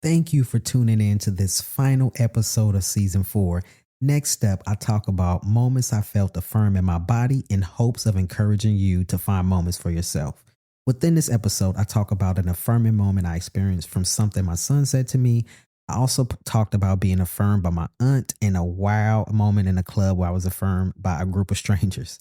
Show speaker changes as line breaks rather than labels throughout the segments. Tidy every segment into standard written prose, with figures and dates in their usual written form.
Thank you for tuning in to this final episode of season 4. Next up, I talk about moments I felt affirmed in my body in hopes of encouraging you to find moments for yourself. Within this episode, I talk about an affirming moment I experienced from something my son said to me. I also talked about being affirmed by my aunt and a wow moment in a club where I was affirmed by a group of strangers.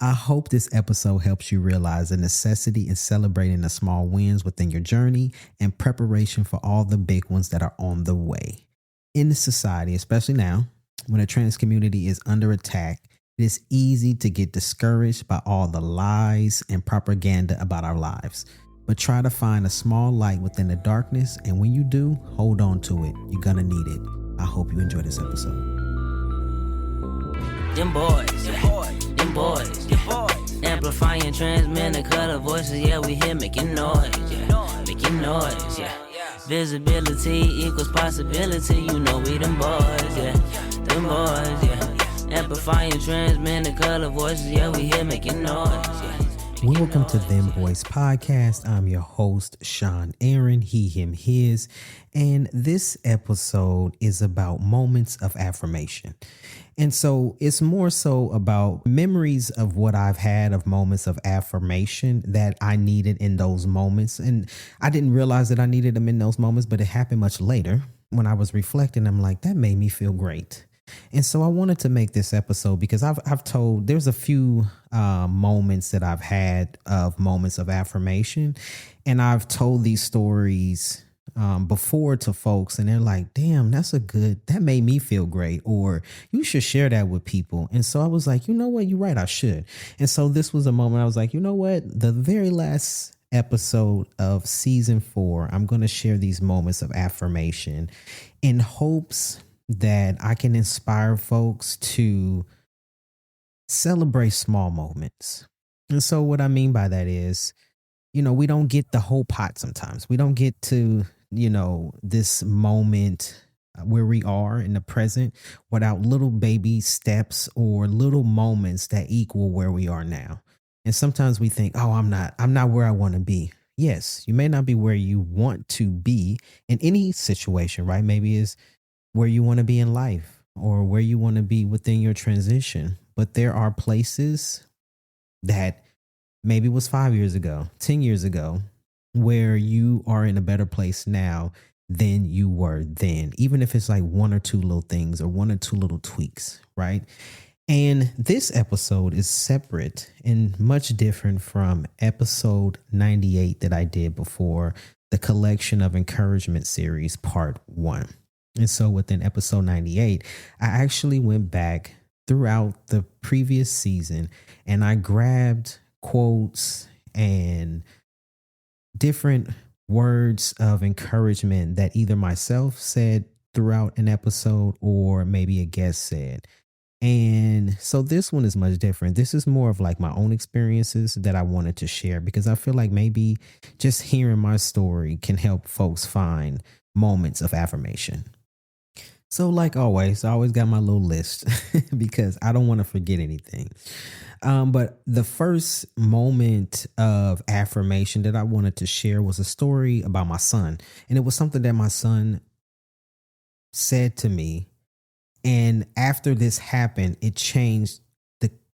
I hope this episode helps you realize the necessity in celebrating the small wins within your journey and preparation for all the big ones that are on the way. In this society, especially now, when the trans community is under attack, it is easy to get discouraged by all the lies and propaganda about our lives. But try to find a small light within the darkness, and when you do, hold on to it. You're gonna need it. I hope you enjoy this episode.
Dem Bois, Dem Bois, amplifying, transmitting color voices, yeah, we here making noise, making noise, Visibility equals possibility, you know we them boys, Dem Bois, amplifying, transmitting color voices, yeah, we here making noise,
Welcome to Dem Bois Podcast. I'm your host, Shawn Aaron, he, him, his, and this episode is about moments of affirmation. And so it's more so about memories of what I've had of moments of affirmation that I needed in those moments. And I didn't realize that I needed them in those moments, but it happened much later. When I was reflecting, I'm like, that made me feel great. And so I wanted to make this episode because I've told there's a few moments that I've had of moments of affirmation, and I've told these stories before to folks, and they're like, damn, that made me feel great, or you should share that with people. And so I was like, you know what, you're right, I should. And so this was a moment I was like, you know what, the very last episode of season 4, I'm going to share these moments of affirmation in hopes that I can inspire folks to celebrate small moments. And so what I mean by that is, we don't get the whole pot sometimes. We don't get to, this moment where we are in the present without little baby steps or little moments that equal where we are now. And sometimes we think, oh, I'm not where I want to be. Yes, you may not be where you want to be in any situation, right? Maybe it's where you want to be in life or where you want to be within your transition. But there are places that maybe was 5 years ago, 10 years ago, where you are in a better place now than you were then, even if it's like one or two little things or one or two little tweaks, right? And this episode is separate and much different from episode 98 that I did before, the Collection of Encouragement series, part 1. And so within episode 98, I actually went back throughout the previous season and I grabbed quotes and different words of encouragement that either myself said throughout an episode or maybe a guest said. And so this one is much different. This is more of like my own experiences that I wanted to share because I feel like maybe just hearing my story can help folks find moments of affirmation. So like always, I always got my little list because I don't want to forget anything. But the first moment of affirmation that I wanted to share was a story about my son. And it was something that my son said to me. And after this happened, it changed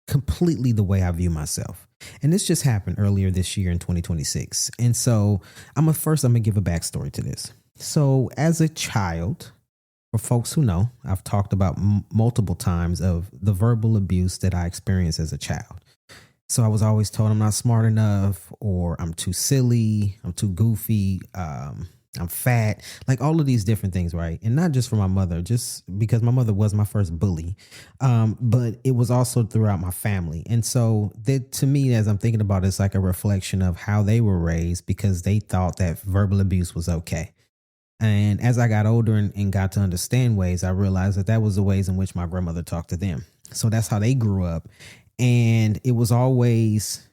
completely the way I view myself. And this just happened earlier this year in 2026. And so I'm going to give a backstory to this. So as a child, for folks who know, I've talked about multiple times of the verbal abuse that I experienced as a child. So I was always told I'm not smart enough, or I'm too silly, I'm too goofy, I'm fat, like all of these different things, right? And not just from my mother, just because my mother was my first bully, but it was also throughout my family. And so that, to me, as I'm thinking about it, it's like a reflection of how they were raised because they thought that verbal abuse was okay. And as I got older and got to understand ways, I realized that was the ways in which my grandmother talked to them. So that's how they grew up. And it was always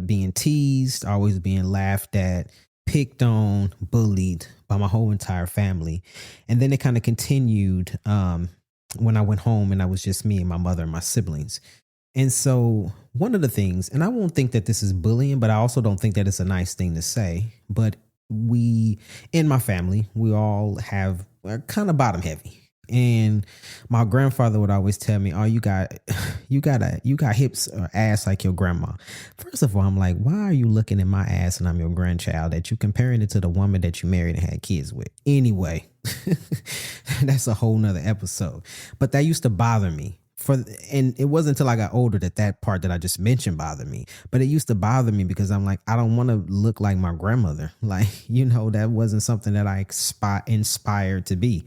being teased, always being laughed at, picked on, bullied by my whole entire family. And then it kind of continued when I went home and I was just me and my mother and my siblings. And so one of the things, and I won't think that this is bullying, but I also don't think that it's a nice thing to say, but we in my family, we all have kind of bottom heavy. And my grandfather would always tell me, "Oh, you got hips or ass like your grandma." First of all, I'm like, "Why are you looking at my ass and I'm your grandchild? That you comparing it to the woman that you married and had kids with?" Anyway, that's a whole nother episode. But that used to bother me. And it wasn't until I got older that part that I just mentioned bothered me. But it used to bother me because I'm like, I don't want to look like my grandmother. Like, that wasn't something that I inspired to be.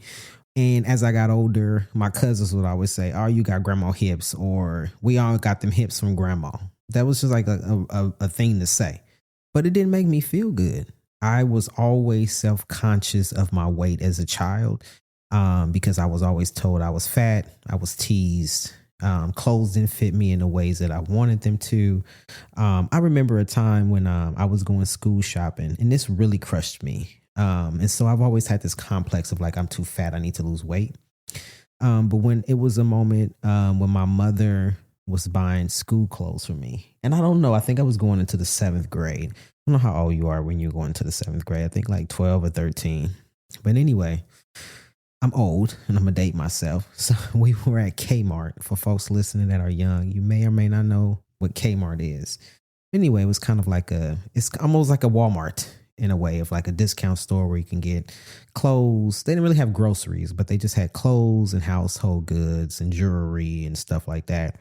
And as I got older, my cousins would always say, "Oh, you got grandma hips," or "We all got them hips from grandma." That was just like a thing to say. But it didn't make me feel good. I was always self-conscious of my weight as a child, because I was always told I was fat. I was teased. Clothes didn't fit me in the ways that I wanted them to. I remember a time when I was going school shopping, and this really crushed me. And so I've always had this complex of like, I'm too fat, I need to lose weight. But when it was a moment when my mother was buying school clothes for me, and I don't know, I think I was going into the 7th grade. I don't know how old you are when you're going to the 7th grade. I think like 12 or 13. But anyway, I'm old and I'm gonna date myself. So we were at Kmart. For folks listening that are young, you may or may not know what Kmart is. Anyway, it was kind of like it's almost like a Walmart in a way, of like a discount store where you can get clothes. They didn't really have groceries, but they just had clothes and household goods and jewelry and stuff like that.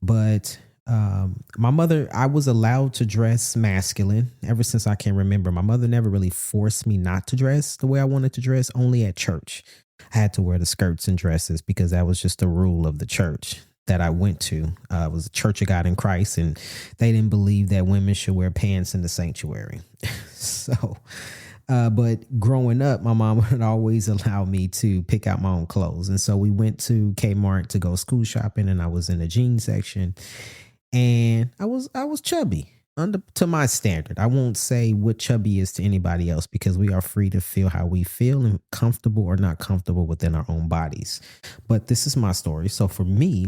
But my mother, I was allowed to dress masculine ever since I can remember. My mother never really forced me not to dress the way I wanted to dress, only at church. I had to wear the skirts and dresses because that was just the rule of the church that I went to. It was a Church of God in Christ, and they didn't believe that women should wear pants in the sanctuary. So, but growing up, my mom would always allow me to pick out my own clothes. And so we went to Kmart to go school shopping, and I was in the jeans section, and I was chubby to my standard. I won't say what chubby is to anybody else because we are free to feel how we feel and comfortable or not comfortable within our own bodies. But this is my story. So for me,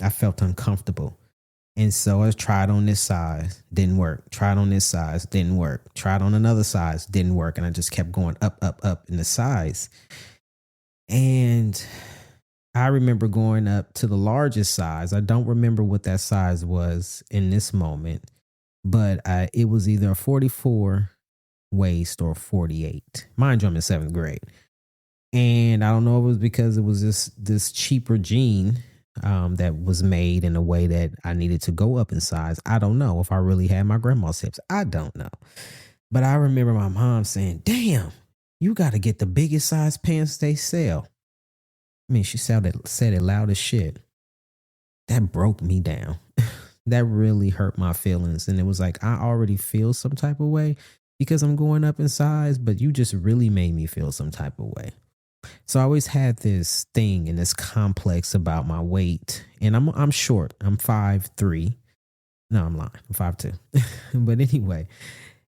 I felt uncomfortable. And so I tried on this size, didn't work. Tried on this size, didn't work. Tried on another size, didn't work. And I just kept going up in the size. And I remember going up to the largest size. I don't remember what that size was in this moment, but it was either a 44 waist or 48. Mind you, I'm in 7th grade. And I don't know if it was because it was this cheaper jean that was made in a way that I needed to go up in size. I don't know if I really had my grandma's hips. I don't know. But I remember my mom saying, "Damn, you got to get the biggest size pants they sell." I mean, she said it loud as shit. That broke me down. That really hurt my feelings. And it was like, I already feel some type of way because I'm going up in size, but you just really made me feel some type of way. So I always had this thing and this complex about my weight. And I'm short. I'm 5'3". No, I'm lying. I'm 5'2". But anyway,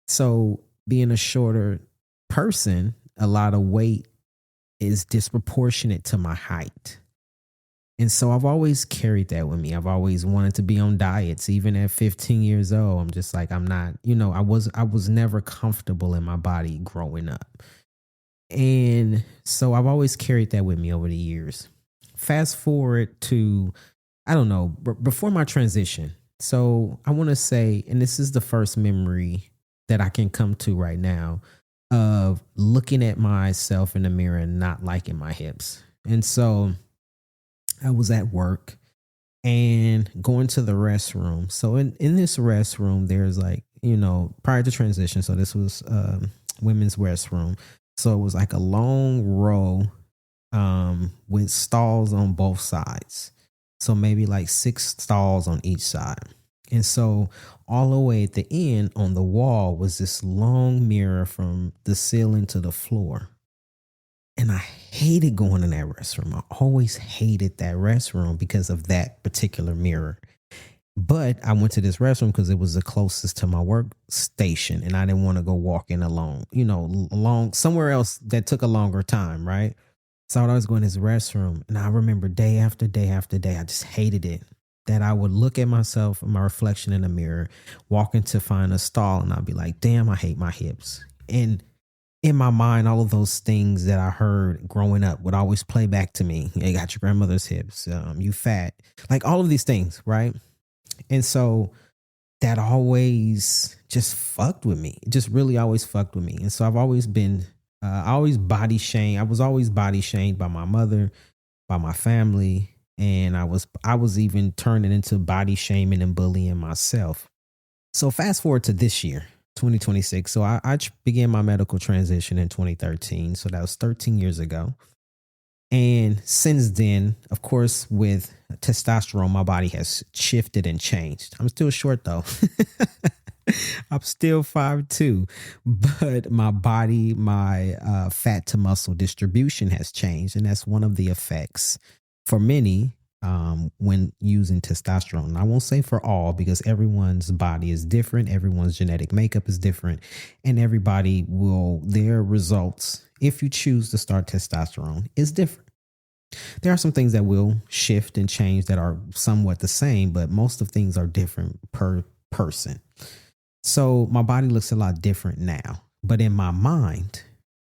so being a shorter person, a lot of weight is disproportionate to my height. And so I've always carried that with me. I've always wanted to be on diets. Even at 15 years old, I'm just like, I'm not, I was never comfortable in my body growing up. And so I've always carried that with me over the years. Fast forward to, I don't know, before my transition. So I want to say, and this is the first memory that I can come to right now of looking at myself in the mirror and not liking my hips. And so I was at work and going to the restroom. So in this restroom, there's like, prior to transition. So this was women's restroom. So it was like a long row with stalls on both sides. So maybe like 6 stalls on each side. And so all the way at the end on the wall was this long mirror from the ceiling to the floor. And I hated going in that restroom. I always hated that restroom because of that particular mirror. But I went to this restroom because it was the closest to my workstation and I didn't want to go walking along somewhere else that took a longer time, right? So I would always go in this restroom, and I remember day after day after day, I just hated it. That I would look at myself and my reflection in the mirror, walking to find a stall, and I'd be like, damn, I hate my hips. And in my mind, all of those things that I heard growing up would always play back to me. You got your grandmother's hips, you fat, like all of these things, right? And so that always just fucked with me. It just really always fucked with me. And so I've always been, I always body shamed. I was always body shamed by my mother, by my family. And I was even turning into body shaming and bullying myself. So fast forward to this year, 2026. So I began my medical transition in 2013. So that was 13 years ago. And since then, of course, with testosterone, my body has shifted and changed. I'm still short though. I'm still 5'2", but my body, my fat to muscle distribution has changed. And that's one of the effects for many when using testosterone. And I won't say for all, because everyone's body is different. Everyone's genetic makeup is different. And everybody their results, if you choose to start testosterone, is different. There are some things that will shift and change that are somewhat the same, but most of things are different per person. So my body looks a lot different now, but in my mind,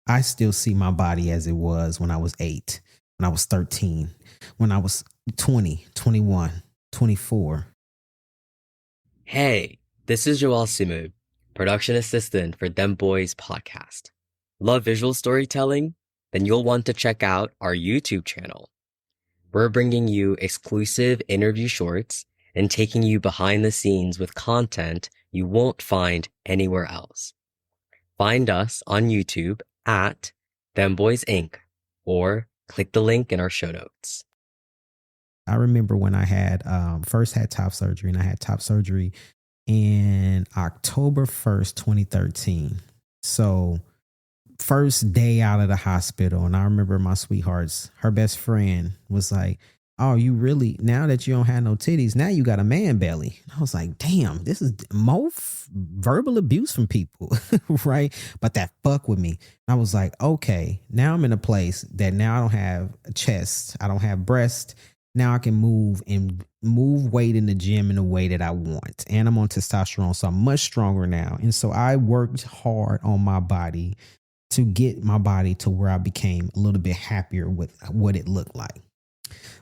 I still see my body as it was when I was 8, when I was 13, when I was 20, 21, 24.
Hey, this is Joel Simu, production assistant for Dem Bois Podcast. Love visual storytelling? Then you'll want to check out our YouTube channel. We're bringing you exclusive interview shorts and taking you behind the scenes with content you won't find anywhere else. Find us on YouTube at Dem Bois Inc. or click the link in our show notes.
I remember when I had first had top surgery, and I had top surgery in October 1st, 2013. So first day out of the hospital, and I remember my sweetheart's, her best friend was like, "Oh, you really, now that you don't have no titties, now you got a man belly." And I was like, damn, this is more verbal abuse from people, right? But that fucked with me. And I was like, okay, now I'm in a place that now I don't have a chest, I don't have breast. Now I can move weight in the gym in a way that I want. And I'm on testosterone, so I'm much stronger now. And so I worked hard on my body to get my body to where I became a little bit happier with what it looked like.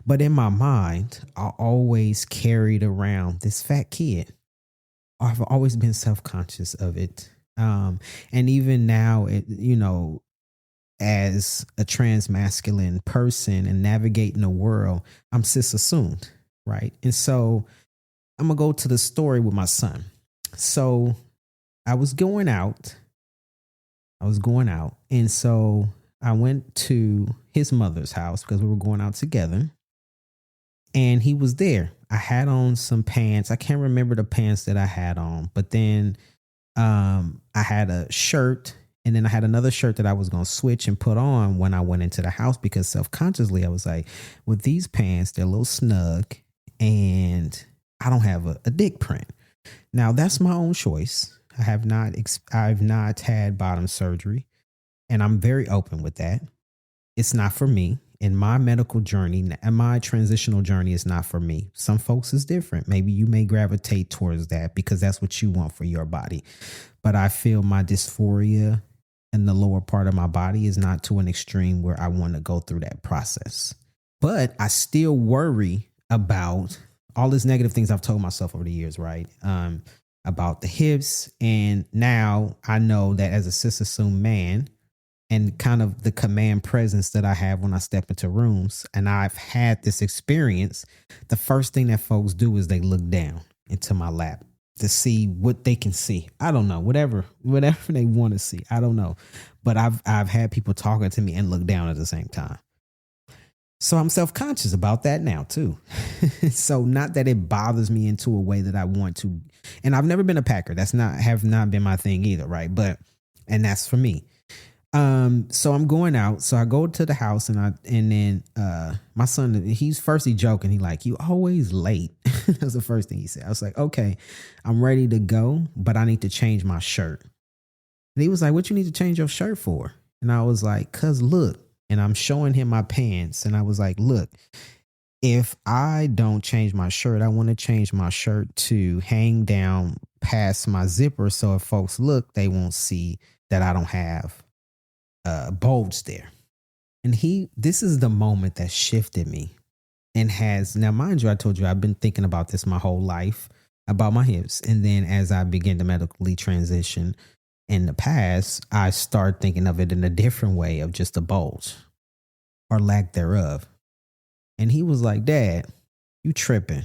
But in my mind, I always carried around this fat kid. I've always been self-conscious of it. And even now, as a trans masculine person and navigating the world, I'm cis assumed, right? And so I'm going to go to the story with my son. So I was going out. And so I went to his mother's house because we were going out together. And he was there. I had on some pants. I can't remember the pants that I had on, but then I had a shirt, and then I had another shirt that I was going to switch and put on when I went into the house, because self-consciously I was like, with these pants, they're a little snug and I don't have a dick print. Now that's my own choice. I've not had bottom surgery, and I'm very open with that. It's not for me. In my medical journey and my transitional journey is not for me. Some folks is different. Maybe you may gravitate towards that because that's what you want for your body. But I feel my dysphoria in the lower part of my body is not to an extreme where I want to go through that process. But I still worry about all these negative things I've told myself over the years, right? About the hips. And now I know that as a cis assumed man, and kind of the command presence that I have when I step into rooms, and I've had this experience, the first thing that folks do is they look down into my lap to see what they can see. I don't know, whatever they want to see. I don't know. But I've had people talking to me and look down at the same time. So I'm self-conscious about that now too. So not that it bothers me into a way that I want to. And I've never been a packer. Have not been my thing either, right? And that's for me. So I'm going out. So I go to the house, and then my son, he's firstly joking. He like, "You always late." That's the first thing he said. I was like, "Okay, I'm ready to go, but I need to change my shirt." And he was like, "What you need to change your shirt for?" And I was like, "Cause look," and I'm showing him my pants. And I was like, "Look, if I don't change my shirt, I want to change my shirt to hang down past my zipper. So if folks look, they won't see that I don't have bulge there. And this is the moment that shifted me and now, mind you, I told you I've been thinking about this my whole life about my hips. And then as I begin to medically transition in the past, I start thinking of it in a different way of just a bulge or lack thereof. And he was like, Dad, you tripping.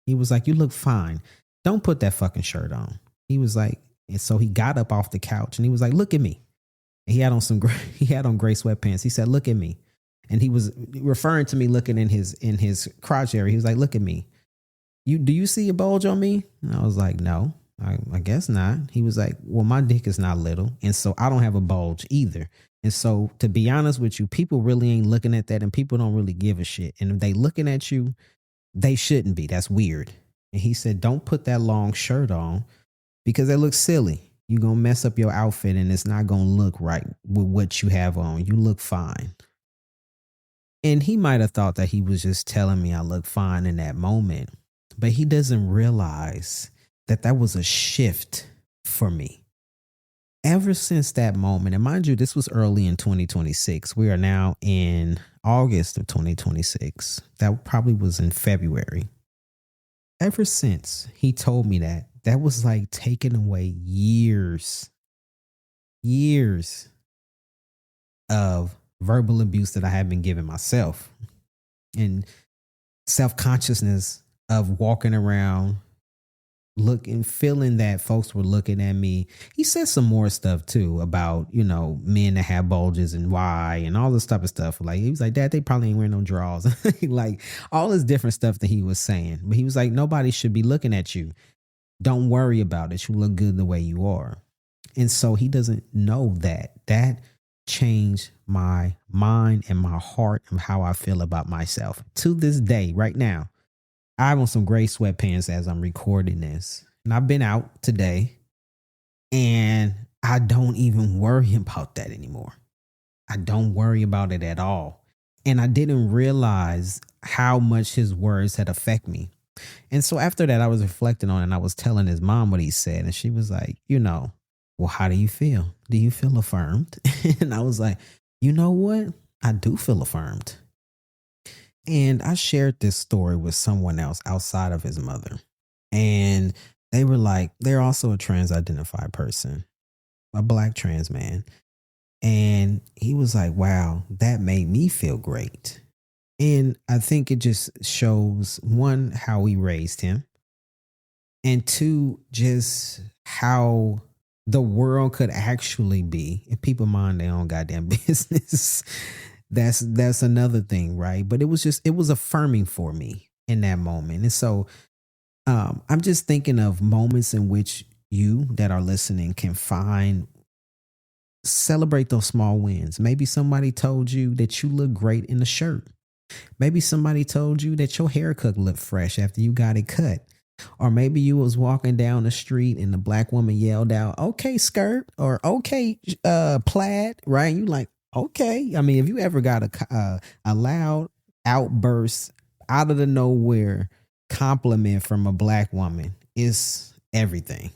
He was like, you look fine. Don't put that fucking shirt on. He was like, and so he got up off the couch and he was like, look at me. And he had on gray sweatpants. He said, look at me. And he was referring to me looking in his crotch area. He was like, look at me. Do you see a bulge on me? And I was like, no, I guess not. He was like, well, my dick is not little. And so I don't have a bulge either. And so to be honest with you, people really ain't looking at that and people don't really give a shit. And if they looking at you, they shouldn't be. That's weird. And he said, don't put that long shirt on because that looks silly. You're going to mess up your outfit and it's not going to look right with what you have on. You look fine. And he might have thought that he was just telling me I look fine in that moment, but he doesn't realize that that was a shift for me. Ever since that moment, and mind you, this was early in 2026. We are now in August of 2026. That probably was in February. Ever since he told me that was like taking away years of verbal abuse that I had been giving myself and self-consciousness of walking around feeling that folks were looking at me. He said some more stuff too about, men that have bulges and why and all this type of stuff. Like, he was like, Dad, they probably ain't wearing no drawers. Like all this different stuff that he was saying. But he was like, nobody should be looking at you. Don't worry about it. You look good the way you are. And so he doesn't know that changed my mind and my heart and how I feel about myself. To this day, right now, I have on some gray sweatpants as I'm recording this. And I've been out today and I don't even worry about that anymore. I don't worry about it at all. And I didn't realize how much his words had affected me. And so after that, I was reflecting on it and I was telling his mom what he said. And she was like, well, how do you feel? Do you feel affirmed? And I was like, you know what? I do feel affirmed. And I shared this story with someone else outside of his mother. And they were like, they're also a trans-identified person, a Black trans man. And he was like, wow, that made me feel great. And I think it just shows, one, how we raised him. And two, just how the world could actually be if people mind their own goddamn business. That's another thing, right? But it was affirming for me in that moment. And so I'm just thinking of moments in which you that are listening can celebrate those small wins. Maybe somebody told you that you look great in a shirt. Maybe somebody told you that your haircut looked fresh after you got it cut. Or maybe you was walking down the street and the Black woman yelled out, okay, skirt, or okay, plaid, right? And you like, okay. I mean, if you ever got a loud outburst out of the nowhere compliment from a Black woman, it's everything.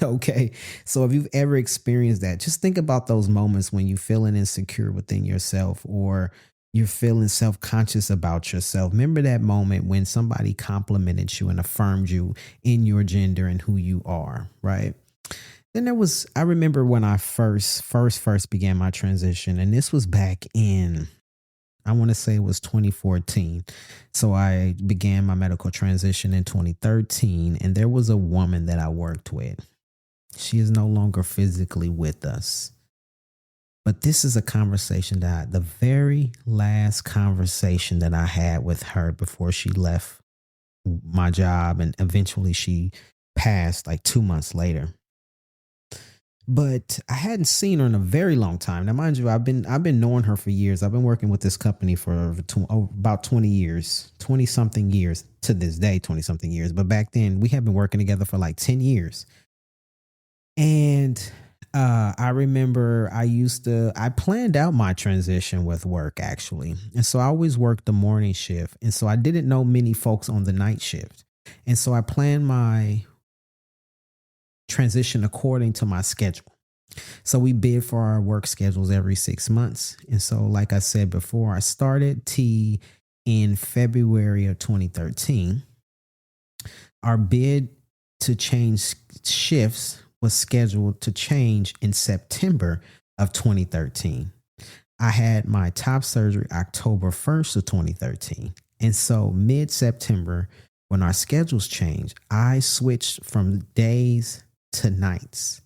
Okay. So if you've ever experienced that, just think about those moments when you're feeling insecure within yourself or you're feeling self-conscious about yourself. Remember that moment when somebody complimented you and affirmed you in your gender and who you are, right? Then I remember when I first began my transition, and this was back in, I want to say it was 2014. So I began my medical transition in 2013, and there was a woman that I worked with. She is no longer physically with us. But this is a conversation the very last conversation that I had with her before she left my job, and eventually she passed like 2 months later. But I hadn't seen her in a very long time. Now, mind you, I've been knowing her for years. I've been working with this company for about 20 years, 20 something years to this day, 20 something years. But back then we had been working together for like 10 years. And I remember I planned out my transition with work actually. And so I always worked the morning shift. And so I didn't know many folks on the night shift. And so I planned my transition according to my schedule. So we bid for our work schedules every 6 months. And so, like I said before, I started T in February of 2013. Our bid to change shifts was scheduled to change in September of 2013. I had my top surgery October 1st of 2013. And so mid-September, when our schedules changed, I switched from days to nights.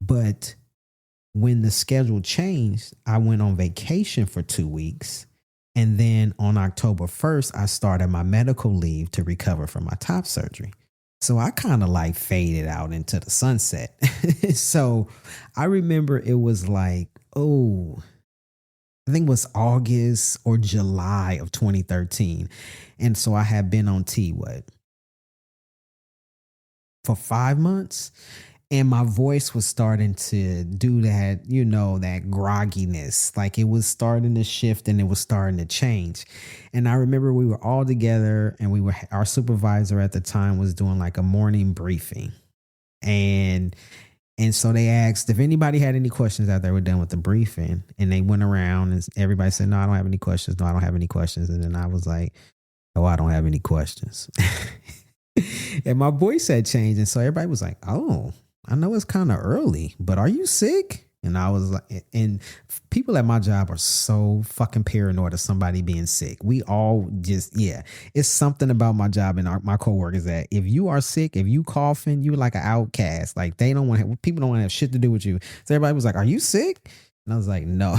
But when the schedule changed, I went on vacation for 2 weeks. And then on October 1st, I started my medical leave to recover from my top surgery. So I kind of like faded out into the sunset. So I remember it was like, I think it was August or July of 2013. And so I had been on T, for 5 months. And my voice was starting to do that, that grogginess. Like it was starting to shift and it was starting to change. And I remember we were all together and our supervisor at the time was doing like a morning briefing. And so they asked if anybody had any questions after they were done with the briefing. And they went around and everybody said, no, I don't have any questions. No, I don't have any questions. And then I was like, oh, I don't have any questions. And my voice had changed. And so everybody was like, oh, I know it's kind of early, but are you sick? And I was like, and people at my job are so fucking paranoid of somebody being sick. We all it's something about my job and my coworkers that if you are sick, if you coughing, you're like an outcast. Like people don't want to have shit to do with you. So everybody was like, are you sick? And I was like, no,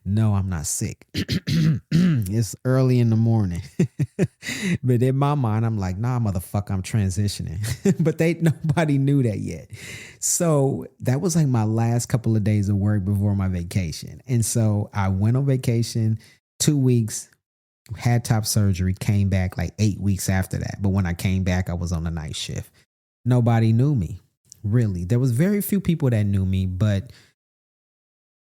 no, I'm not sick. It's early in the morning. But in my mind, I'm like, nah, motherfucker, I'm transitioning. But nobody knew that yet. So that was like my last couple of days of work before my vacation. And so I went on vacation 2 weeks, had top surgery, came back like 8 weeks after that. But when I came back, I was on the night shift. Nobody knew me, really. There was very few people that knew me, but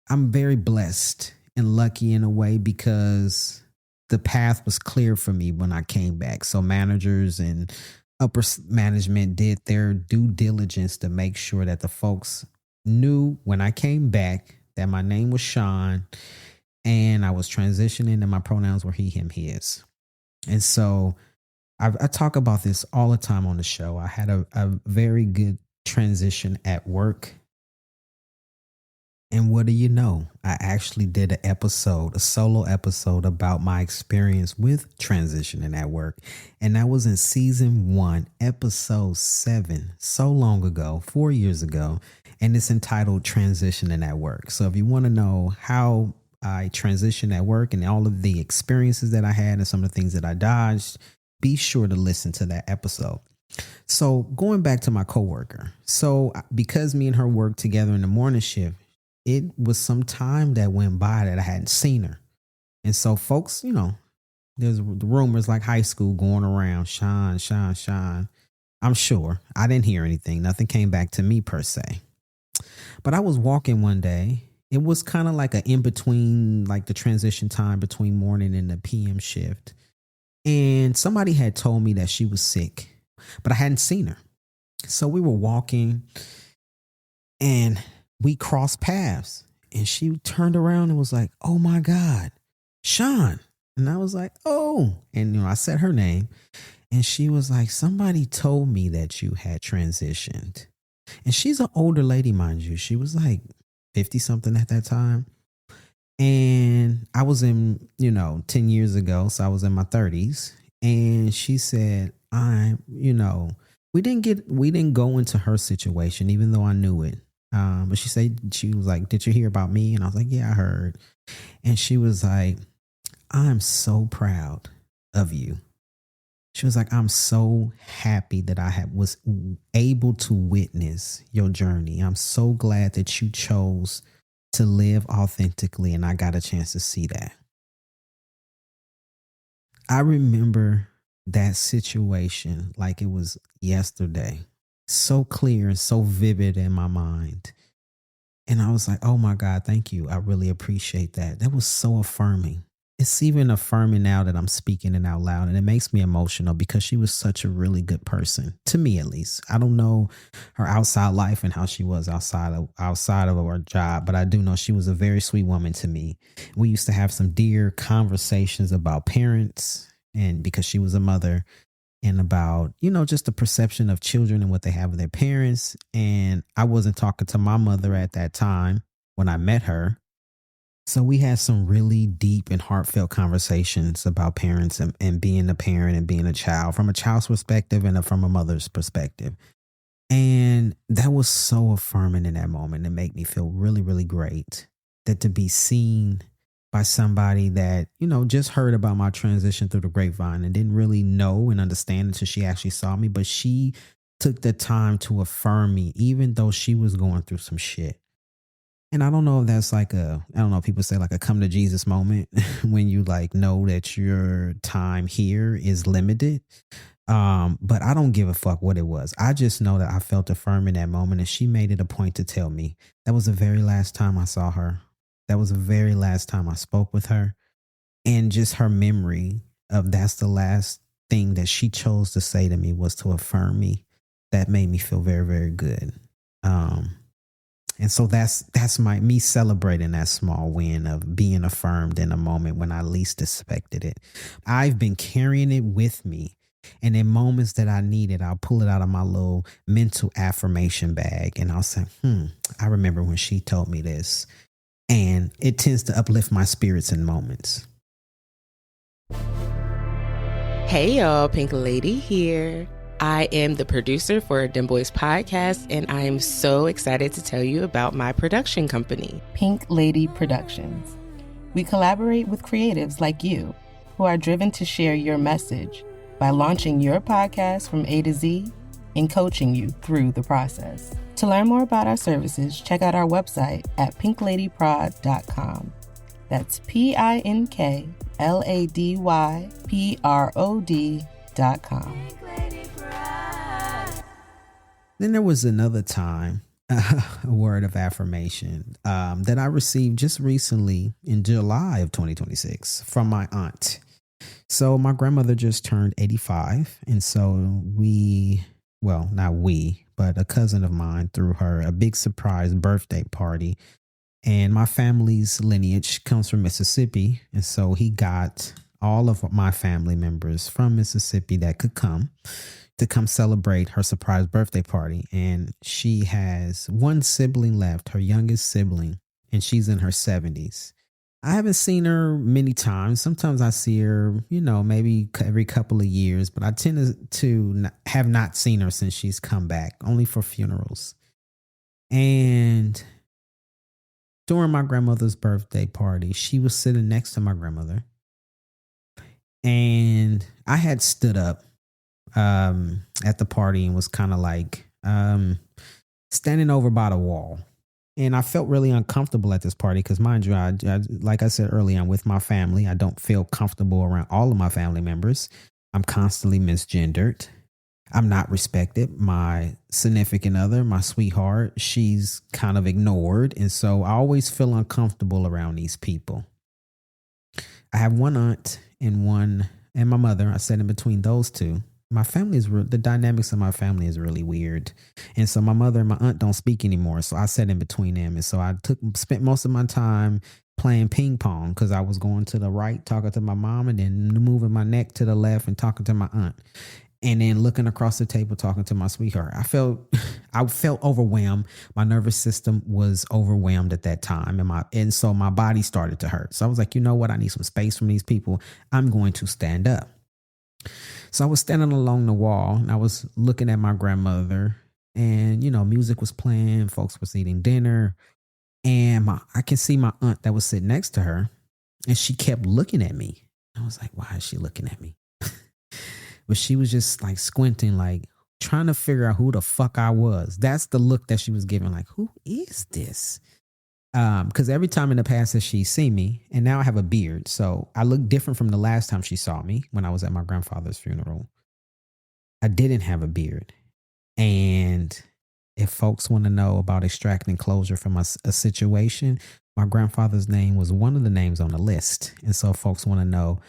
I'm very blessed and lucky in a way because the path was clear for me when I came back. So managers and upper management did their due diligence to make sure that the folks knew when I came back that my name was Shawn and I was transitioning and my pronouns were he, him, his. And so I talk about this all the time on the show. I had a very good transition at work. And what do you know? I actually did a solo episode about my experience with transitioning at work. And that was in season 1, episode 7, so long ago, 4 years ago. And it's entitled Transitioning at Work. So if you want to know how I transitioned at work and all of the experiences that I had and some of the things that I dodged, be sure to listen to that episode. So going back to my coworker. So because me and her worked together in the morning shift, it was some time that went by that I hadn't seen her. And so folks, there's rumors like high school going around, Shawn. I'm sure I didn't hear anything. Nothing came back to me per se. But I was walking one day. It was kind of like an in-between, like the transition time between morning and the PM shift. And somebody had told me that she was sick, but I hadn't seen her. So we were walking and we crossed paths and she turned around and was like, oh my God, Shawn. And I was like, oh, and I said her name and she was like, somebody told me that you had transitioned. And she's an older lady, mind you. She was like 50 something at that time. And I was in, 10 years ago. So I was in my 30s. And she said, we didn't go into her situation, even though I knew it. But she was like, did you hear about me? And I was like, yeah, I heard. And she was like, I'm so proud of you. She was like, I'm so happy that I was able to witness your journey. I'm so glad that you chose to live authentically. And I got a chance to see that. I remember that situation like it was yesterday. So clear and so vivid in my mind. And I was like, oh my God, thank you. I really appreciate that. That was so affirming. it's even affirming now that I'm speaking it out loud, and it makes me emotional because she was such a really good person to me, at least. I don't know her outside life and how she was outside of her job, but I do know she was a very sweet woman to me. We used to have some dear conversations about parents, and because she was a mother, and about, just the perception of children and what they have of their parents. And I wasn't talking to my mother at that time when I met her. So we had some really deep and heartfelt conversations about parents and being a parent and being a child, from a child's perspective and from a mother's perspective. And that was so affirming in that moment. It made me feel really, really great that to be seen by somebody that, just heard about my transition through the grapevine and didn't really know and understand until she actually saw me. But she took the time to affirm me, even though she was going through some shit. And I don't know if that's people say like a come to Jesus moment when you like know that your time here is limited. But I don't give a fuck what it was. I just know that I felt affirmed in that moment, and she made it a point to tell me that was the very last time I saw her. That was the very last time I spoke with her. And just her memory of that's the last thing that she chose to say to me was to affirm me. That made me feel very, very good. And so that's me celebrating that small win of being affirmed in a moment when I least expected it. I've been carrying it with me. And in moments that I need it, I'll pull it out of my little mental affirmation bag and I'll say, I remember when she told me this. And it tends to uplift my spirits in moments.
Hey y'all, Pink Lady here. I am the producer for Dem Bois Podcast, and I am so excited to tell you about my production company, Pink Lady Productions. We collaborate with creatives like you who are driven to share your message by launching your podcast from A to Z and coaching you through the process. To learn more about our services, check out our website at pinkladyprod.com. That's PINKLADYPROD.com.
Then there was another time, a word of affirmation that I received just recently in July of 2026 from my aunt. So my grandmother just turned 85. And so not we, but a cousin of mine threw her a big surprise birthday party. And my family's lineage comes from Mississippi. And so he got all of my family members from Mississippi that could come to come celebrate her surprise birthday party. And she has one sibling left, her youngest sibling, and she's in her 70s. I haven't seen her many times. Sometimes I see her, maybe every couple of years, but I tend to have not seen her since she's come back, only for funerals. And during my grandmother's birthday party, she was sitting next to my grandmother. And I had stood up at the party and was kind of like standing over by the wall. And I felt really uncomfortable at this party because, mind you, I, like I said earlier, I'm with my family. I don't feel comfortable around all of my family members. I'm constantly misgendered. I'm not respected. My significant other, my sweetheart, she's kind of ignored. And so I always feel uncomfortable around these people. I have one aunt and my mother. I sat in between those two. My family the dynamics of my family is really weird. And so my mother and my aunt don't speak anymore. So I sat in between them. And so I spent most of my time playing ping pong because I was going to the right, talking to my mom, and then moving my neck to the left and talking to my aunt. And then looking across the table, talking to my sweetheart. I felt overwhelmed. My nervous system was overwhelmed at that time. And so my body started to hurt. So I was like, you know what? I need some space from these people. I'm going to stand up. So I was standing along the wall and I was looking at my grandmother, and, music was playing. Folks was eating dinner, and I can see my aunt that was sitting next to her, and she kept looking at me. I was like, why is she looking at me? But she was just like squinting, like trying to figure out who the fuck I was. That's the look that she was giving, like, who is this? Because every time in the past that she's seen me, and now I have a beard, so I look different from the last time she saw me when I was at my grandfather's funeral. I didn't have a beard. And if folks want to know about extracting closure from a situation, my grandfather's name was one of the names on the list. And so folks want to know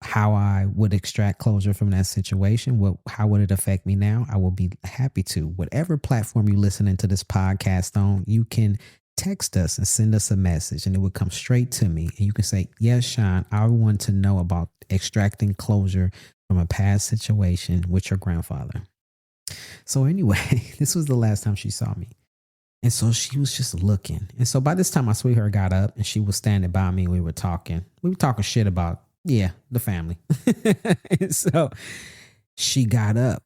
how I would extract closure from that situation. How would it affect me now? I will be happy to. Whatever platform you listening to this podcast on, you can text us and send us a message and it would come straight to me. And you can say, yes, Shawn, I want to know about extracting closure from a past situation with your grandfather. So anyway, this was the last time she saw me. And so she was just looking. And so by this time, my sweetheart got up and she was standing by me. We were talking shit about, the family. And so she got up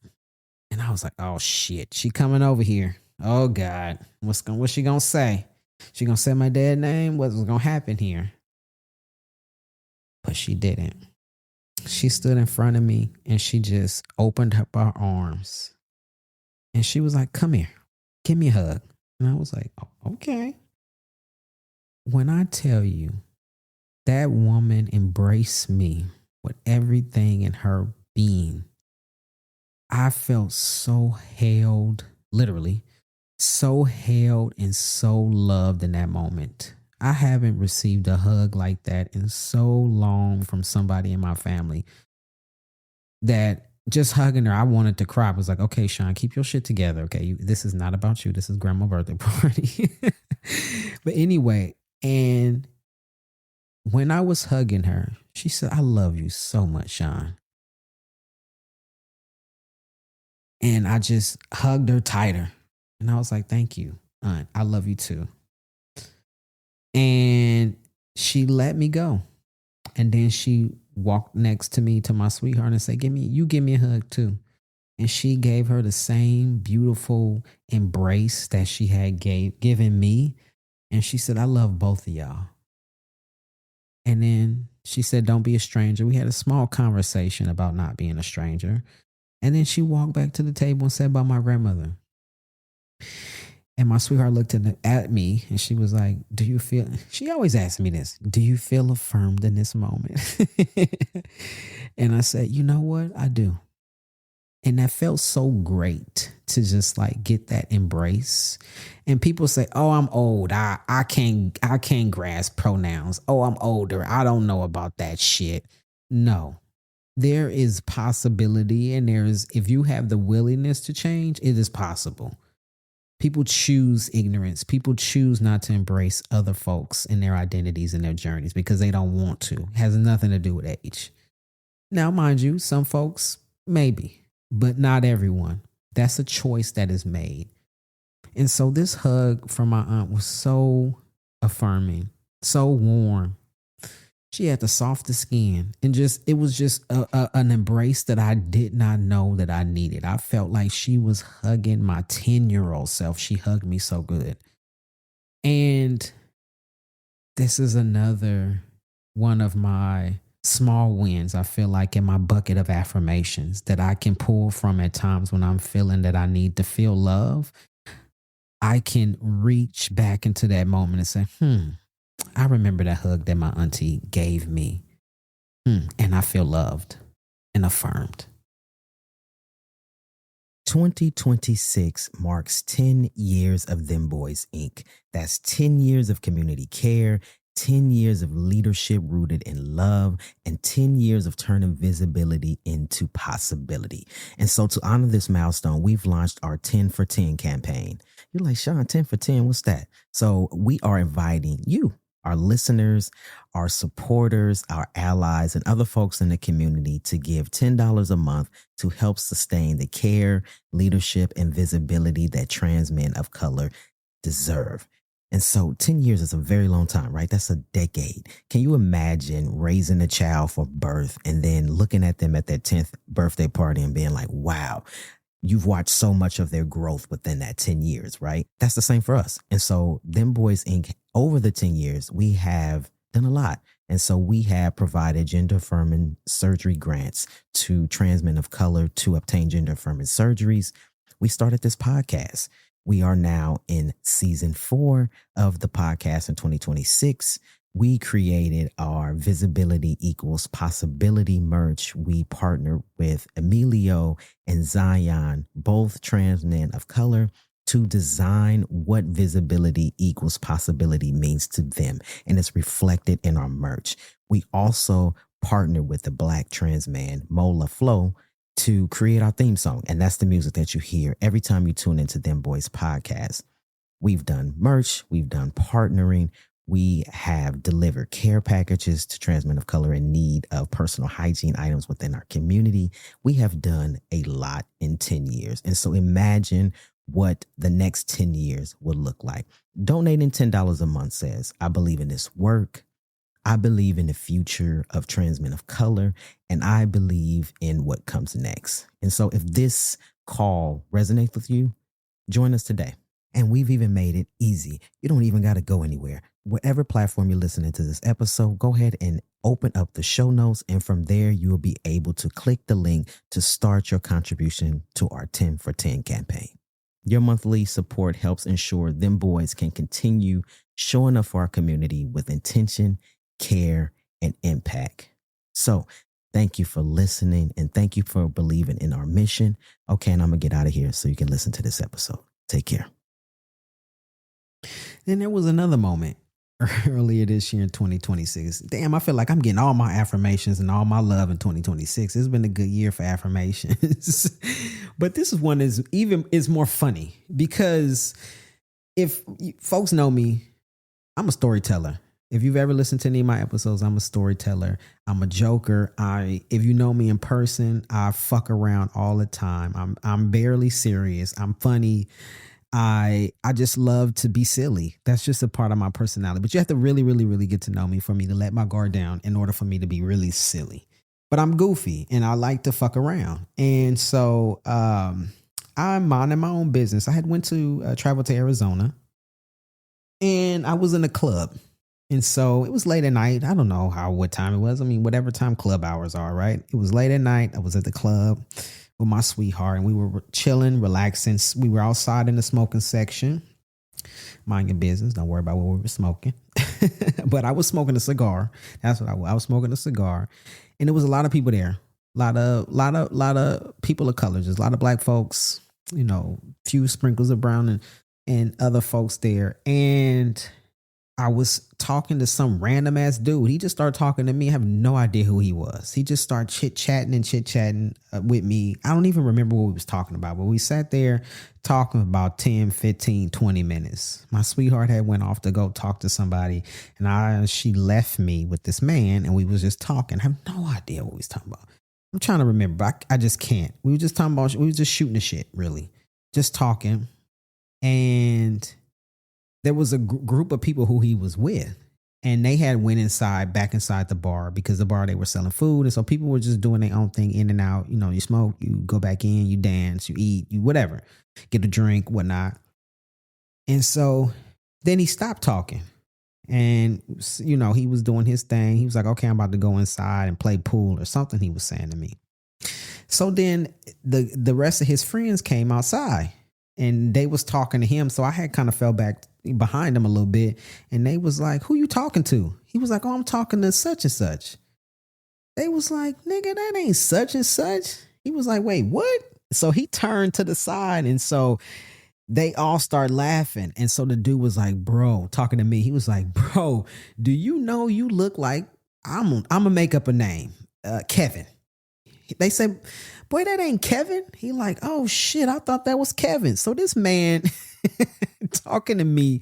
and I was like, oh shit, she coming over here. Oh God, what's she gonna say? She gonna say my dad's name? What's gonna happen here? But she didn't. She stood in front of me and she just opened up her arms. And she was like, come here, give me a hug. And I was like, oh, okay. When I tell you that woman embraced me with everything in her being, I felt so held, literally, so held and so loved in that moment. I haven't received a hug like that in so long from somebody in my family that just hugging her, I wanted to cry. I was like, okay, Shawn, keep your shit together. Okay, this is not about you. This is grandma's birthday party. But anyway, and when I was hugging her, she said, I love you so much, Shawn. And I just hugged her tighter. And I was like, thank you, Aunt. I love you too. And she let me go. And then she walked next to me, to my sweetheart, and said, give me a hug too. And she gave her the same beautiful embrace that she had given me. And she said, I love both of y'all. And then she said, don't be a stranger. We had a small conversation about not being a stranger. And then she walked back to the table and said about my grandmother. And my sweetheart looked at me and she was like, she always asks me this, do you feel affirmed in this moment? And I said, you know what? I do. And that felt so great to just like get that embrace. And people say, oh, I'm old. I can't grasp pronouns. Oh, I'm older. I don't know about that shit. No, there is possibility. And if you have the willingness to change, it is possible. People choose ignorance. People choose not to embrace other folks and their identities and their journeys because they don't want to. It has nothing to do with age. Now, mind you, some folks, maybe, but not everyone. That's a choice that is made. And so this hug from my aunt was so affirming, so warm. She had the softest skin and it was just an embrace that I did not know that I needed. I felt like she was hugging my 10-year-old self. She hugged me so good. And this is another one of my small wins, I feel like, in my bucket of affirmations that I can pull from at times when I'm feeling that I need to feel love. I can reach back into that moment and say, I remember that hug that my auntie gave me. And I feel loved and affirmed. 2026 marks 10 years of Dem Bois Inc. That's 10 years of community care, 10 years of leadership rooted in love, and 10 years of turning visibility into possibility. And so to honor this milestone, we've launched our 10 for 10 campaign. You're like, Shawn, 10 for 10, what's that? So we are inviting you, our listeners, our supporters, our allies, and other folks in the community to give $10 a month to help sustain the care, leadership, and visibility that trans men of color deserve. And so 10 years is a very long time, right? That's a decade. Can you imagine raising a child for birth and then looking at them at their 10th birthday party and being like, wow, you've watched so much of their growth within that 10 years, right? That's the same for us. And so Dem Bois Inc., over the 10 years, we have done a lot. And so we have provided gender-affirming surgery grants to trans men of color to obtain gender-affirming surgeries. We started this podcast. We are now in season 4 of the podcast in 2026. We created our Visibility Equals Possibility merch. We partnered with Emilio and Zion, both trans men of color, to design what visibility equals possibility means to them. And it's reflected in our merch. We also partnered with the Black trans man, Mola Flow, to create our theme song. And that's the music that you hear every time you tune into Dem Bois Podcast. We've done merch. We've done partnering. We have delivered care packages to trans men of color in need of personal hygiene items within our community. We have done a lot in 10 years. And so imagine what the next 10 years will look like. Donating $10 a month says, I believe in this work. I believe in the future of trans men of color, and I believe in what comes next. And so if this call resonates with you, join us today. And we've even made it easy. You don't even got to go anywhere. Whatever platform you're listening to this episode, go ahead and open up the show notes. And from there, you will be able to click the link to start your contribution to our 10 for 10 campaign. Your monthly support helps ensure Dem Bois can continue showing up for our community with intention, care, and impact. So thank you for listening and thank you for believing in our mission. Okay, and I'm going to get out of here so you can listen to this episode. Take care. Then there was another moment earlier this year in 2026. Damn, I feel like I'm getting all my affirmations and all my love in 2026. It's been a good year for affirmations. But this is one is more funny because if folks know me, I'm a storyteller. If you've ever listened to any of my episodes, I'm a storyteller. I'm a joker. If you know me in person, I fuck around all the time. I'm barely serious. I'm funny. I just love to be silly. That's just a part of my personality. But you have to really, really, really get to know me for me to let my guard down in order for me to be really silly. But I'm goofy and I like to fuck around. And so I'm minding my own business. I had went to travel to Arizona and I was in a club. And so it was late at night. I don't know what time it was. I mean, whatever time club hours are, right? It was late at night. I was at the club with my sweetheart and we were chilling, relaxing. We were outside in the smoking section. Mind your business. Don't worry about what we were smoking. But I was smoking a cigar. That's what I was smoking a cigar. And there was a lot of people there. A lot of people of color. Just a lot of black folks, few sprinkles of brown and other folks there. And I was talking to some random ass dude. He just started talking to me. I have no idea who he was. He just started chit-chatting with me. I don't even remember what we was talking about, but we sat there talking about 10, 15, 20 minutes. My sweetheart had went off to go talk to somebody and she left me with this man and we was just talking. I have no idea what we was talking about. I'm trying to remember. I just can't. We were just talking about, we were just shooting the shit, really. Just talking. And there was a group of people who he was with and they had went back inside the bar because the bar, they were selling food. And so people were just doing their own thing in and out. You smoke, you go back in, you dance, you eat, you whatever, get a drink, whatnot. And so then he stopped talking and, he was doing his thing. He was like, okay, I'm about to go inside and play pool or something he was saying to me. So then the rest of his friends came outside. And they was talking to him. So I had kind of fell back behind him a little bit. And they was like, who you talking to? He was like, oh, I'm talking to such and such. They was like, nigga, that ain't such and such. He was like, wait, what? So he turned to the side. And so they all started laughing. And so the dude was like, bro, talking to me. He was like, bro, do you know you look like, I'm going to make up a name, Kevin. They said, boy, that ain't Kevin. He like, oh shit, I thought that was Kevin. So this man talking to me,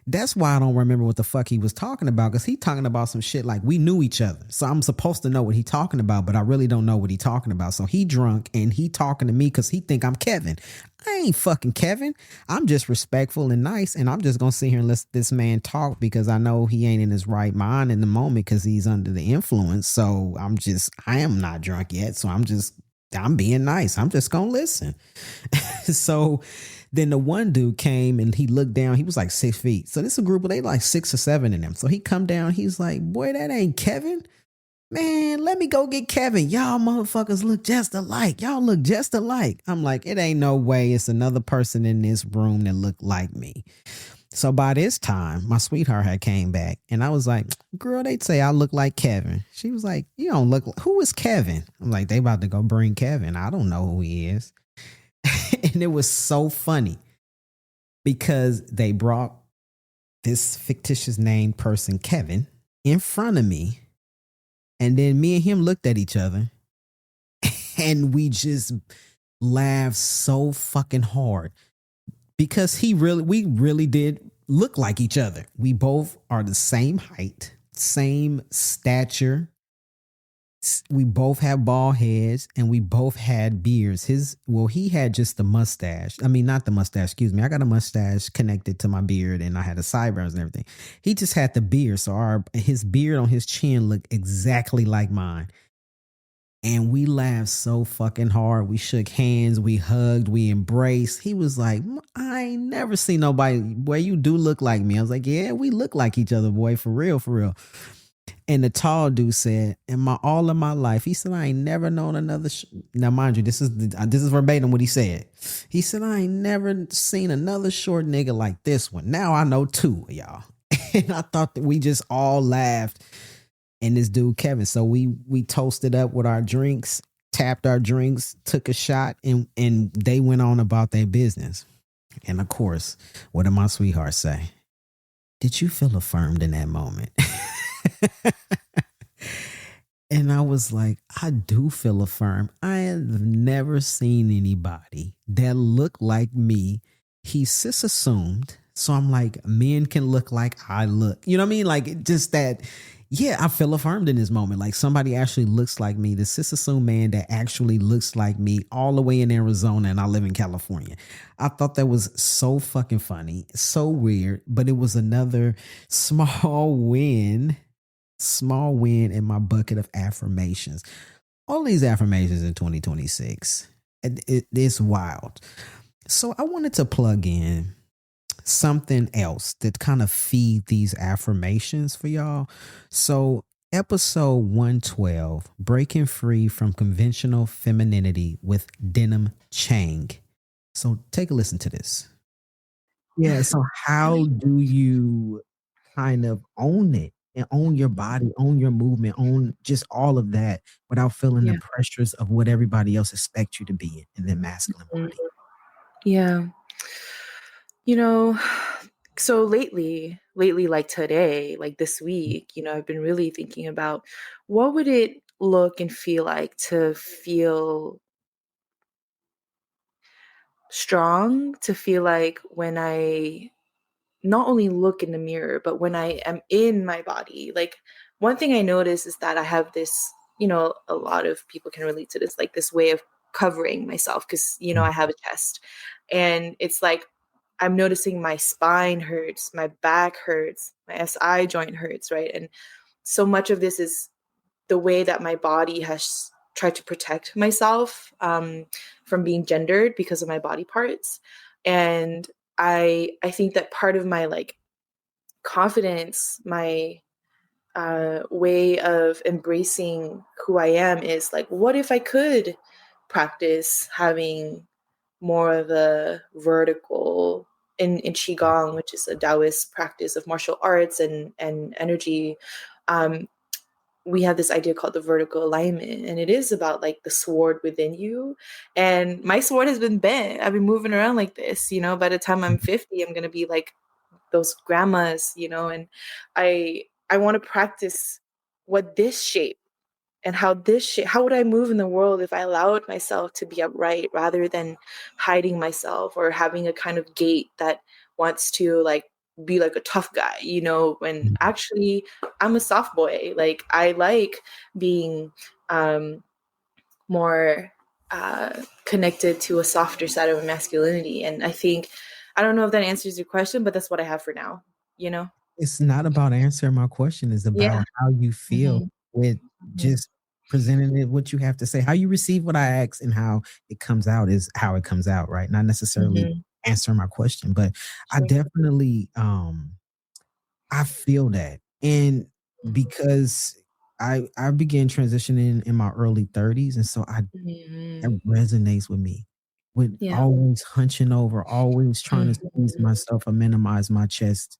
that's why I don't remember what the fuck he was talking about. Cause he talking about some shit like we knew each other. So I'm supposed to know what he talking about, but I really don't know what he talking about. So he drunk and he talking to me cause he think I'm Kevin. I ain't fucking Kevin. I'm just respectful and nice. And I'm just going to sit here and let this man talk because I know he ain't in his right mind in the moment because he's under the influence. So I am not drunk yet. So I'm being nice. I'm just going to listen. So then the one dude came and he looked down. He was like 6 feet. So this is a group of, they like 6 or 7 in them. So he come down. He's like, boy, that ain't Kevin. Man, let me go get Kevin. Y'all motherfuckers look just alike. Y'all look just alike. I'm like, it ain't no way it's another person in this room that looked like me. So by this time, my sweetheart had came back and I was like, girl, they'd say I look like Kevin. She was like, you don't look like, who is Kevin? I'm like, they about to go bring Kevin. I don't know who he is. And it was so funny because they brought this fictitious named person, Kevin, in front of me. And then me and him looked at each other and we just laughed so fucking hard because we really did look like each other. We both are the same height, same stature. We both have bald heads and we both had beards. He had just the mustache. I mean, not the mustache, excuse me. I got a mustache connected to my beard and I had the sideburns and everything. He just had the beard. So his beard on his chin looked exactly like mine. And we laughed so fucking hard. We shook hands, we hugged, we embraced. He was like, I ain't never seen nobody. Boy, you do look like me. I was like, yeah, we look like each other, boy, for real, for real. And the tall dude said, all of my life, he said, I ain't never known another. Now, mind you, this is verbatim what he said. He said, I ain't never seen another short nigga like this one. Now I know two of y'all. And I thought that we just all laughed. And this dude, Kevin. So we toasted up with our drinks, tapped our drinks, took a shot, and they went on about their business. And of course, what did my sweetheart say? Did you feel affirmed in that moment? And I was like, I do feel affirmed. I have never seen anybody that looked like me. He cis assumed. So I'm like, men can look like I look. You know what I mean? Like just that. Yeah, I feel affirmed in this moment. Like somebody actually looks like me. The cis assumed man that actually looks like me all the way in Arizona and I live in California. I thought that was so fucking funny. So weird. But it was another small win in my bucket of affirmations. All these affirmations in 2026. It's wild. So I wanted to plug in something else that kind of feed these affirmations for y'all. So episode 112, Breaking Free from Conventional Femininity with Dem Chang. So take a listen to this. Yeah. So how do you kind of own it and own your body, own your movement, own just all of that without feeling the pressures of what everybody else expects you to be in their masculine body?
Yeah. So lately, like today, like this week, I've been really thinking about what would it look and feel like to feel strong, to feel like when I not only look in the mirror, but when I am in my body. Like one thing I notice is that I have this, a lot of people can relate to this, like this way of covering myself because, I have a chest and it's like, I'm noticing my spine hurts, my back hurts, my SI joint hurts, right? And so much of this is the way that my body has tried to protect myself from being gendered because of my body parts. And I think that part of my like confidence, my way of embracing who I am is like, what if I could practice having more of a vertical in Qigong, which is a Taoist practice of martial arts and energy. We have this idea called the vertical alignment, and it is about like the sword within you. And my sword has been bent. I've been moving around like this, by the time I'm 50, I'm going to be like those grandmas, and I want to practice what this shape and how would I move in the world if I allowed myself to be upright rather than hiding myself or having a kind of gait that wants to like be like a tough guy, when actually I'm a soft boy. Like I like being more connected to a softer side of masculinity. And I don't know if that answers your question, but that's what I have for now,
It's not about answering my question. It's about how you feel with just presenting it, what you have to say. How you receive what I ask and how it comes out is how it comes out, right? Not necessarily answering my question, but I definitely, I feel that. And because I began transitioning in my early 30s, and so that resonates with me. With always hunching over, always trying to squeeze myself or minimize my chest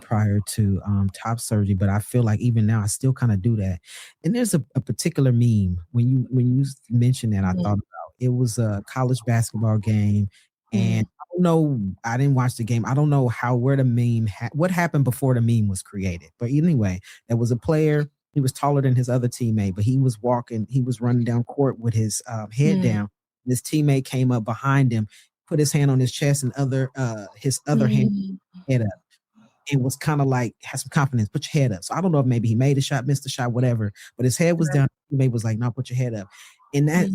prior to top surgery. But I feel like even now I still kind of do that. And there's a particular meme when you mentioned that I thought about. It was a college basketball game, and I don't know. I didn't watch the game. I don't know where the meme, what happened before the meme was created. But anyway, there was a player. He was taller than his other teammate, but he was running down court with his head down. His teammate came up behind him, put his hand on his chest and his other hand head up. And was kind of like, had some confidence, put your head up. So I don't know if maybe he made a shot, missed a shot, whatever, but his head was down. His teammate was like, no, put your head up. And that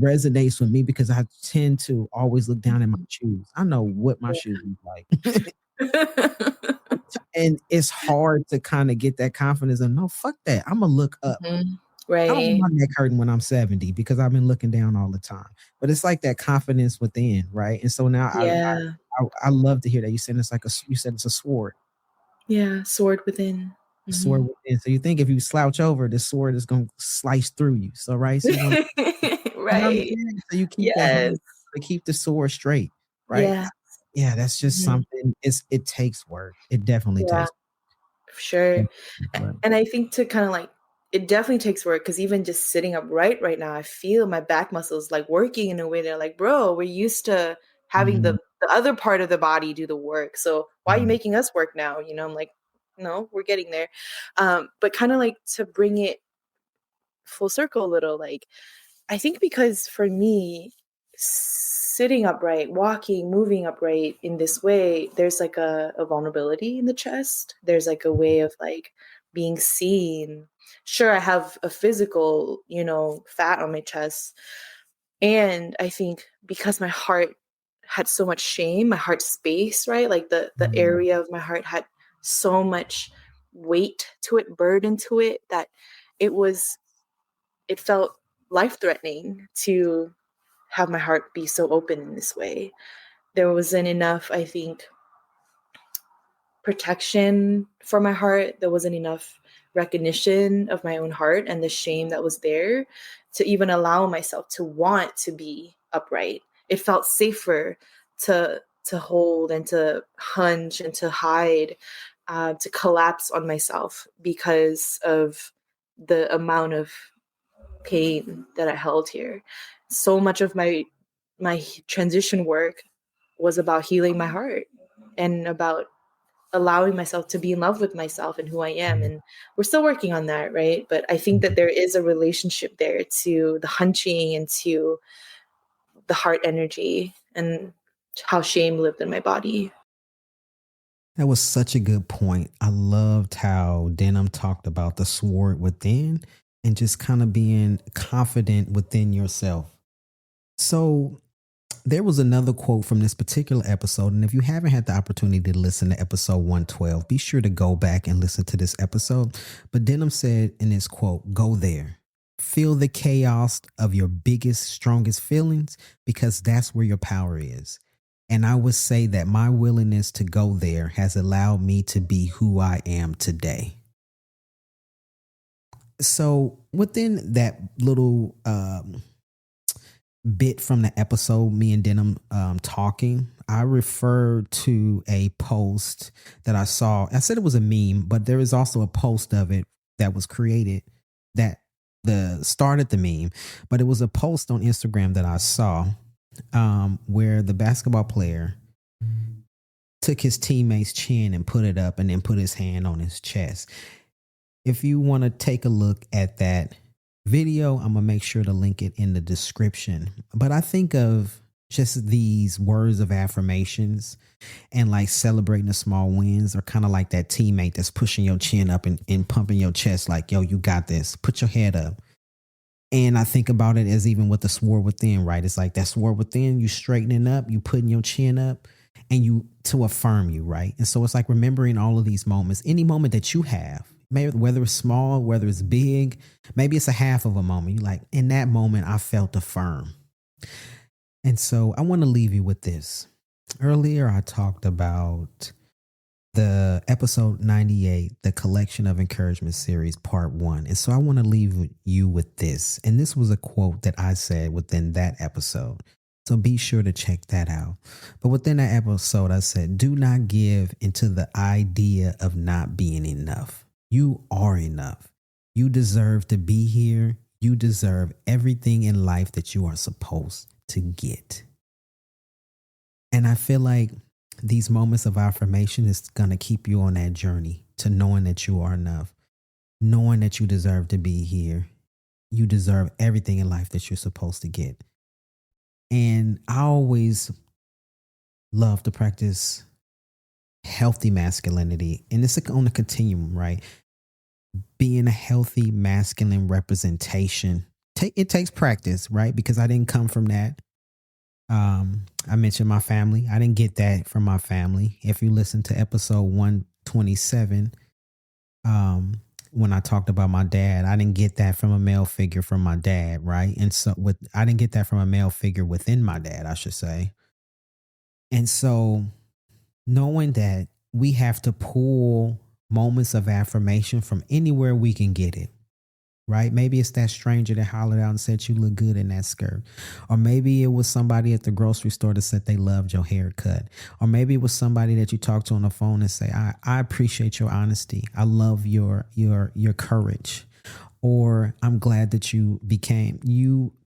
resonates with me because I tend to always look down at my shoes. I know what my shoes look like. And it's hard to kind of get that confidence of, no, fuck that. I'm going to look up.
Right.
I don't want my neck hurting when I'm 70 because I've been looking down all the time. But it's like that confidence within, right? And so now I love to hear that. You said it's a sword.
Yeah, sword within.
A sword within. So you think if you slouch over, the sword is going to slice through you. So, right? So
Right.
So you keep that to keep the sword straight, right? Yeah, that's just something. It takes work. It definitely takes work.
For sure. And I think to kind of like, it definitely takes work because even just sitting upright right now, I feel my back muscles like working in a way. They're like, bro, we're used to having the other part of the body do the work. So why are you making us work now? You know, I'm like, no, we're getting there. But kind of like to bring it full circle a little, like, I think because for me, sitting upright, walking, moving upright in this way, there's like a vulnerability in the chest. There's like a way of like being seen. Sure, I have a physical, fat on my chest. And I think because my heart had so much shame, my heart space, right? Like the area of my heart had so much weight to it, burden to it, that it felt life-threatening to have my heart be so open in this way. There wasn't enough, I think, protection for my heart. There wasn't enough recognition of my own heart and the shame that was there to even allow myself to want to be upright. It felt safer to hold and to hunch and to hide, to collapse on myself because of the amount of pain that I held here. So much of my transition work was about healing my heart and about allowing myself to be in love with myself and who I am. And we're still working on that, right? But I think that there is a relationship there to the hunching and to the heart energy and how shame lived in my body.
That was such a good point. I loved how Dem talked about the sword within and just kind of being confident within yourself. So there was another quote from this particular episode. And if you haven't had the opportunity to listen to episode 112, be sure to go back and listen to this episode. But Dem said in this quote, go there. Feel the chaos of your biggest, strongest feelings, because that's where your power is. And I would say that my willingness to go there has allowed me to be who I am today. So within that little bit from the episode, me and Dem talking, I referred to a post that I saw. I said it was a meme, but there is also a post of it that was created that started the meme. But it was a post on Instagram that I saw where the basketball player took his teammate's chin and put it up and then put his hand on his chest. If you want to take a look at that video, I'm going to make sure to link it in the description. But I think of just these words of affirmations and like celebrating the small wins, or kind of like that teammate that's pushing your chin up and pumping your chest like, yo, you got this. Put your head up. And I think about it as even with the sword within, right? It's like that sword within, you straightening up, you putting your chin up and you to affirm you, right? And so it's like remembering all of these moments, any moment that you have, maybe whether it's small, whether it's big, maybe it's a half of a moment. You like, in that moment, I felt affirmed. And so I want to leave you with this. Earlier, I talked about the episode 98, the Collection of Encouragement series, part 1. And so I want to leave you with this. And this was a quote that I said within that episode. So be sure to check that out. But within that episode, I said, do not give into the idea of not being enough. You are enough. You deserve to be here. You deserve everything in life that you are supposed to get. And I feel like these moments of affirmation is going to keep you on that journey to knowing that you are enough, knowing that you deserve to be here. You deserve everything in life that you're supposed to get. And I always love to practice healthy masculinity. And it's on a continuum, right? Being a healthy masculine representation. It takes practice, right? Because I didn't come from that. I mentioned my family. I didn't get that from my family. If you listen to episode 127, when I talked about my dad, I didn't get that from a male figure from my dad, right? And so I didn't get that from a male figure within my dad, I should say. And so knowing that we have to pull moments of affirmation from anywhere we can get it, right? Maybe it's that stranger that hollered out and said you look good in that skirt. Or maybe it was somebody at the grocery store that said they loved your haircut. Or maybe it was somebody that you talked to on the phone and say, I appreciate your honesty. I love your courage. Or I'm glad that you became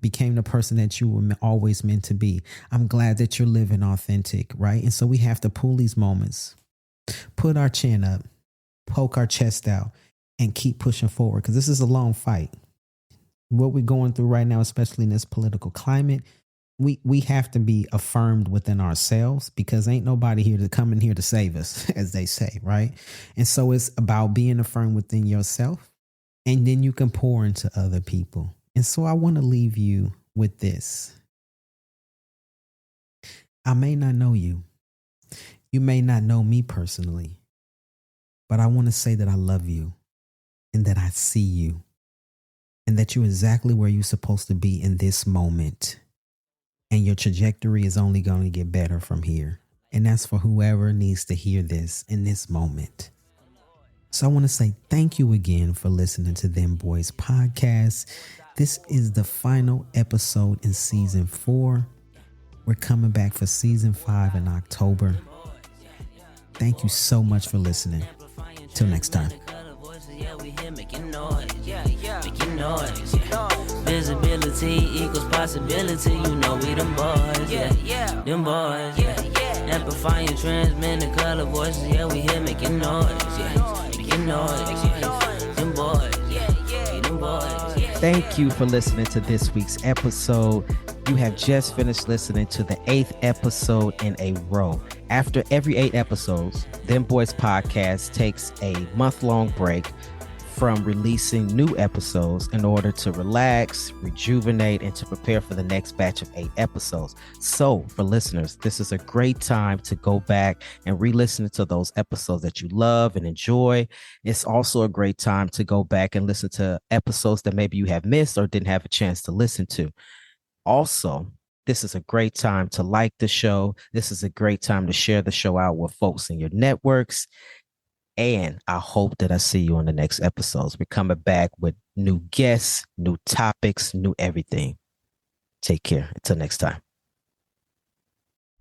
the person that you were always meant to be. I'm glad that you're living authentic, right? And so we have to pull these moments, put our chin up, poke our chest out, and keep pushing forward, because this is a long fight. What we're going through right now, especially in this political climate, we have to be affirmed within ourselves, because ain't nobody here to come in here to save us, as they say, right? And so it's about being affirmed within yourself, and then you can pour into other people. And so I want to leave you with this. I may not know you. You may not know me personally, but I want to say that I love you. And that I see you, and that you're exactly where you're supposed to be in this moment. And your trajectory is only going to get better from here. And that's for whoever needs to hear this in this moment. So I want to say thank you again for listening to Dem Bois Podcast. This is the final episode in season 4. We're coming back for season 5 in October. Thank you so much for listening. Till next time.
Yeah, we here making noise. Making noise. Visibility equals possibility. You know we them boys. Them boys. Amplifying, transmitting color voices. Yeah, we here making noise. Making noise. Them boys. Them boys.
Thank you for listening to this week's episode. You have just finished listening to the 8th episode in a row. After every 8 episodes, Dem Bois Podcast takes a month-long break from releasing new episodes in order to relax, rejuvenate, and to prepare for the next batch of 8 episodes. So for listeners, this is a great time to go back and re-listen to those episodes that you love and enjoy. It's also a great time to go back and listen to episodes that maybe you have missed or didn't have a chance to listen to. Also, this is a great time to like the show. This is a great time to share the show out with folks in your networks. And I hope that I see you on the next episodes. We're coming back with new guests, new topics, new everything. Take care. Until next time.